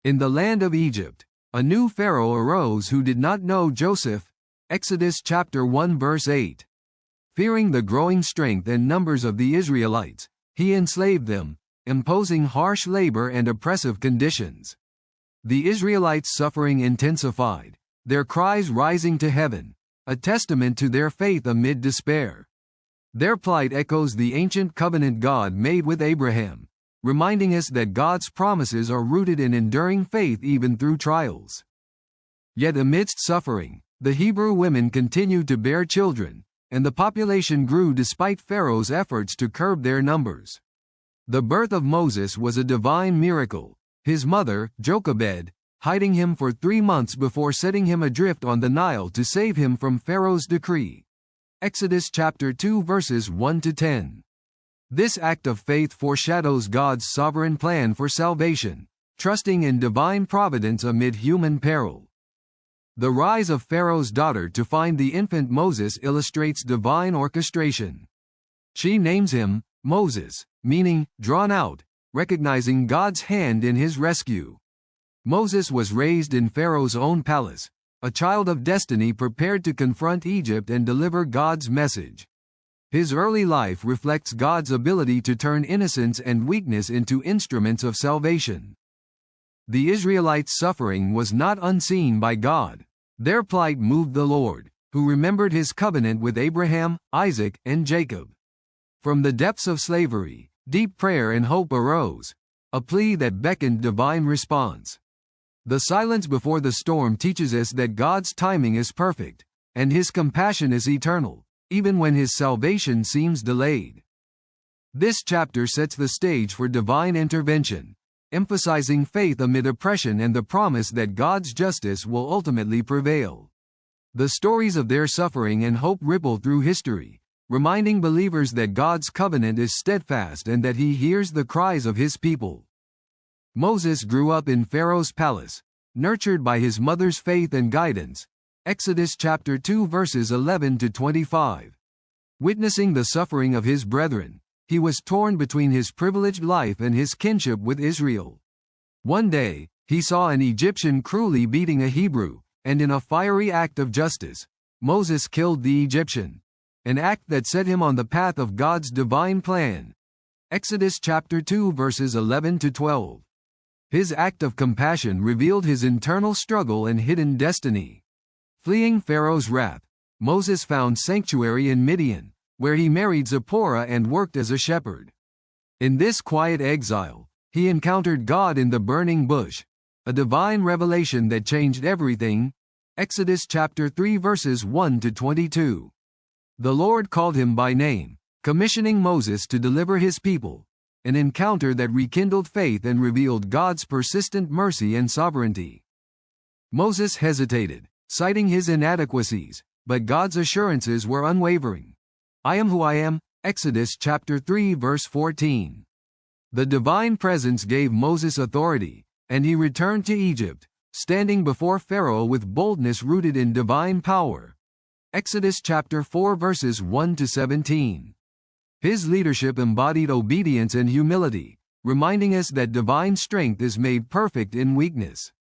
In the land of Egypt, a new Pharaoh arose who did not know Joseph. Exodus chapter 1 verse 8. Fearing the growing strength and numbers of the Israelites, he enslaved them, imposing harsh labor and oppressive conditions. The Israelites' suffering intensified, their cries rising to heaven, a testament to their faith amid despair. Their plight echoes the ancient covenant God made with Abraham, reminding us that God's promises are rooted in enduring faith even through trials. Yet amidst suffering, the Hebrew women continued to bear children, and the population grew despite Pharaoh's efforts to curb their numbers. The birth of Moses was a divine miracle, his mother, Jochebed, hiding him for 3 months before setting him adrift on the Nile to save him from Pharaoh's decree. Exodus chapter 2 verses 1 to 10. This act of faith foreshadows God's sovereign plan for salvation, trusting in divine providence amid human peril. The rise of Pharaoh's daughter to find the infant Moses illustrates divine orchestration. She names him Moses, meaning drawn out, recognizing God's hand in his rescue. Moses was raised in Pharaoh's own palace, a child of destiny prepared to confront Egypt and deliver God's message. His early life reflects God's ability to turn innocence and weakness into instruments of salvation. The Israelites' suffering was not unseen by God. Their plight moved the Lord, who remembered his covenant with Abraham, Isaac, and Jacob. From the depths of slavery, deep prayer and hope arose, a plea that beckoned divine response. The silence before the storm teaches us that God's timing is perfect, and his compassion is eternal, even when his salvation seems delayed. This chapter sets the stage for divine intervention, emphasizing faith amid oppression and the promise that God's justice will ultimately prevail. The stories of their suffering and hope ripple through history, reminding believers that God's covenant is steadfast and that he hears the cries of his people. Moses grew up in Pharaoh's palace, nurtured by his mother's faith and guidance. Exodus chapter 2 verses 11 to 25. Witnessing the suffering of his brethren, he was torn between his privileged life and his kinship with Israel. One day, he saw an Egyptian cruelly beating a Hebrew, and in a fiery act of justice, Moses killed the Egyptian, an act that set him on the path of God's divine plan. Exodus chapter 2 verses 11 to 12. His act of compassion revealed his internal struggle and hidden destiny. Fleeing Pharaoh's wrath, Moses found sanctuary in Midian, where he married Zipporah and worked as a shepherd. In this quiet exile, he encountered God in the burning bush, a divine revelation that changed everything. Exodus chapter 3 verses 1 to 22. The Lord called him by name, commissioning Moses to deliver his people, an encounter that rekindled faith and revealed God's persistent mercy and sovereignty. Moses hesitated, citing his inadequacies, but God's assurances were unwavering. I am who I am. Exodus chapter 3 verse 14. The divine presence gave Moses authority, and he returned to Egypt, standing before Pharaoh with boldness rooted in divine power. Exodus chapter 4 verses 1 to 17. His leadership embodied obedience and humility, reminding us that divine strength is made perfect in weakness.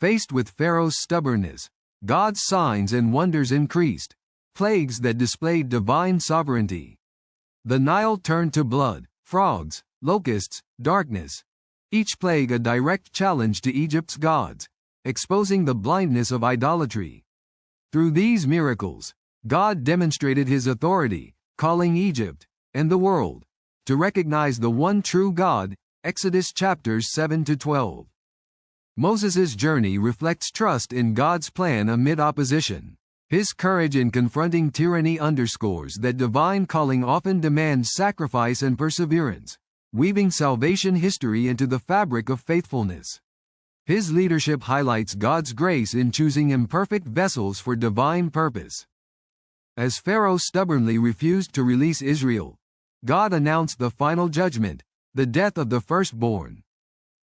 Faced with Pharaoh's stubbornness, God's signs and wonders increased, plagues that displayed divine sovereignty. The Nile turned to blood, frogs, locusts, darkness, each plague a direct challenge to Egypt's gods, exposing the blindness of idolatry. Through these miracles, God demonstrated his authority, calling Egypt, and the world, to recognize the one true God. Exodus chapters 7 to 12. Moses' journey reflects trust in God's plan amid opposition. His courage in confronting tyranny underscores that divine calling often demands sacrifice and perseverance, weaving salvation history into the fabric of faithfulness. His leadership highlights God's grace in choosing imperfect vessels for divine purpose. As Pharaoh stubbornly refused to release Israel, God announced the final judgment, the death of the firstborn.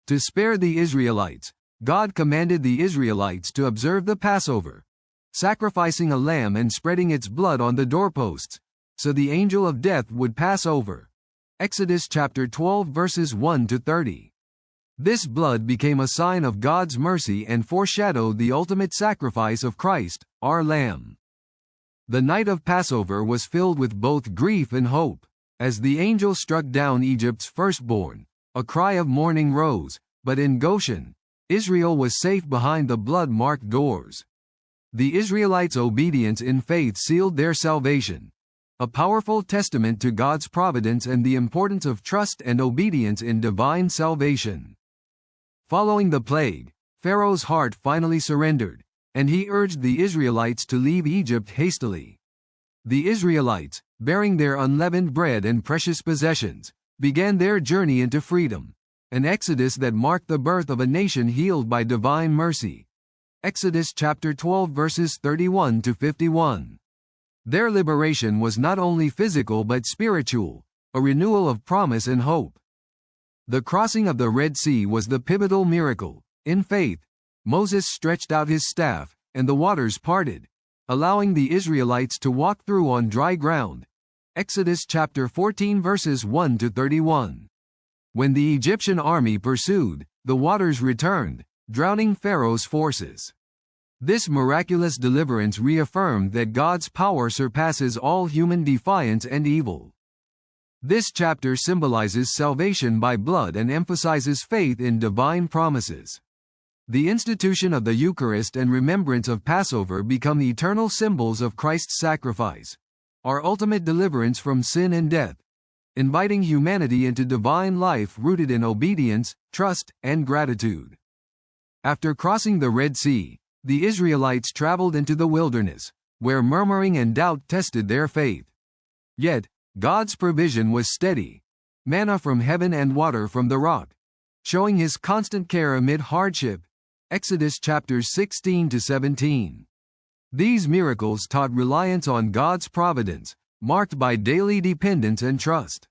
To spare the Israelites, God commanded the Israelites to observe the Passover, sacrificing a lamb and spreading its blood on the doorposts, so the angel of death would pass over. Exodus chapter 12 verses 1 to 30. This blood became a sign of God's mercy and foreshadowed the ultimate sacrifice of Christ, our Lamb. The night of Passover was filled with both grief and hope. As the angel struck down Egypt's firstborn, a cry of mourning rose, but in Goshen, Israel was safe behind the blood-marked doors. The Israelites' obedience in faith sealed their salvation, a powerful testament to God's providence and the importance of trust and obedience in divine salvation. Following the plague, Pharaoh's heart finally surrendered, and he urged the Israelites to leave Egypt hastily. The Israelites, bearing their unleavened bread and precious possessions, began their journey into freedom, an exodus that marked the birth of a nation healed by divine mercy. Exodus chapter 12 verses 31 to 51. Their liberation was not only physical but spiritual, a renewal of promise and hope. The crossing of the Red Sea was the pivotal miracle. In faith, Moses stretched out his staff, and the waters parted, allowing the Israelites to walk through on dry ground. Exodus chapter 14 verses 1 to 31. When the Egyptian army pursued, the waters returned, drowning Pharaoh's forces. This miraculous deliverance reaffirmed that God's power surpasses all human defiance and evil. This chapter symbolizes salvation by blood and emphasizes faith in divine promises. The institution of the Eucharist and remembrance of Passover become eternal symbols of Christ's sacrifice, our ultimate deliverance from sin and death, inviting humanity into divine life rooted in obedience, trust, and gratitude. After crossing the Red Sea, the Israelites traveled into the wilderness, where murmuring and doubt tested their faith. Yet, God's provision was steady, manna from heaven and water from the rock, showing his constant care amid hardship. Exodus chapters 16 to 17. These miracles taught reliance on God's providence, marked by daily dependence and trust.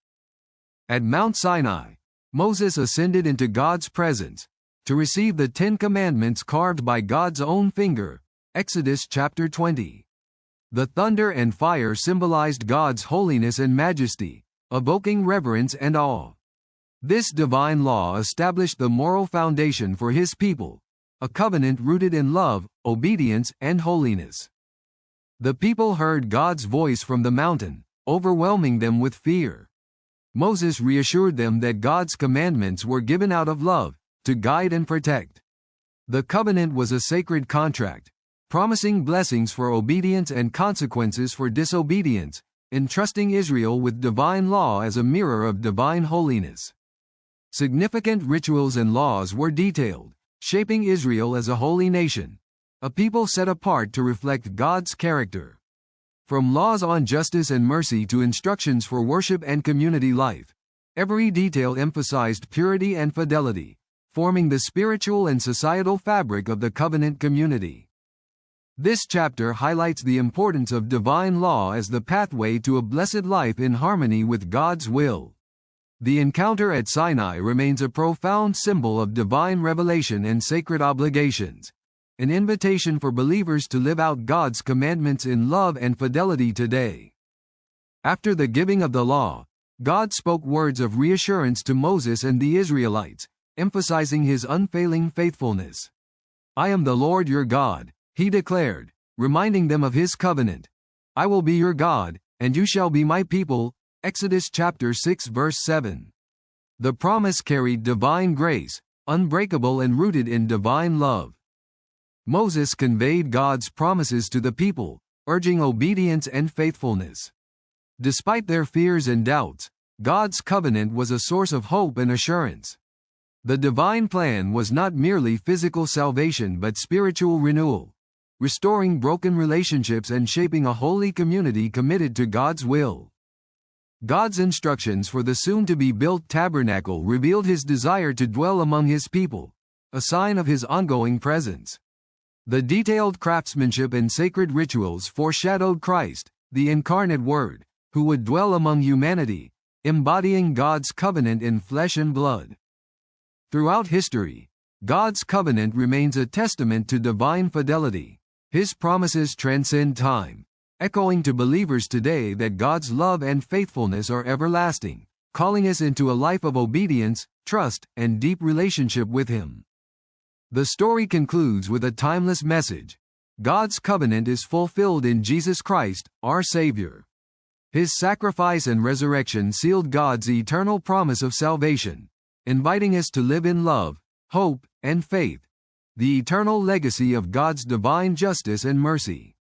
At Mount Sinai, Moses ascended into God's presence to receive the 10 Commandments carved by God's own finger. Exodus chapter 20. The thunder and fire symbolized God's holiness and majesty, evoking reverence and awe. This divine law established the moral foundation for his people, a covenant rooted in love, obedience, and holiness. The people heard God's voice from the mountain, overwhelming them with fear. Moses reassured them that God's commandments were given out of love, to guide and protect. The covenant was a sacred contract, promising blessings for obedience and consequences for disobedience, entrusting Israel with divine law as a mirror of divine holiness. Significant rituals and laws were detailed, shaping Israel as a holy nation, a people set apart to reflect God's character. From laws on justice and mercy to instructions for worship and community life, every detail emphasized purity and fidelity, forming the spiritual and societal fabric of the covenant community. This chapter highlights the importance of divine law as the pathway to a blessed life in harmony with God's will. The encounter at Sinai remains a profound symbol of divine revelation and sacred obligations, an invitation for believers to live out God's commandments in love and fidelity today. After the giving of the law, God spoke words of reassurance to Moses and the Israelites, emphasizing his unfailing faithfulness. "I am the Lord your God," he declared, reminding them of his covenant. "I will be your God, and you shall be my people." Exodus chapter 6 verse 7. The promise carried divine grace, unbreakable and rooted in divine love. Moses conveyed God's promises to the people, urging obedience and faithfulness. Despite their fears and doubts, God's covenant was a source of hope and assurance. The divine plan was not merely physical salvation but spiritual renewal, restoring broken relationships and shaping a holy community committed to God's will. God's instructions for the soon-to-be-built tabernacle revealed his desire to dwell among his people, a sign of his ongoing presence. The detailed craftsmanship and sacred rituals foreshadowed Christ, the incarnate Word, who would dwell among humanity, embodying God's covenant in flesh and blood. Throughout history, God's covenant remains a testament to divine fidelity. His promises transcend time, echoing to believers today that God's love and faithfulness are everlasting, calling us into a life of obedience, trust, and deep relationship with Him. The story concludes with a timeless message. God's covenant is fulfilled in Jesus Christ, our Savior. His sacrifice and resurrection sealed God's eternal promise of salvation, inviting us to live in love, hope, and faith, the eternal legacy of God's divine justice and mercy.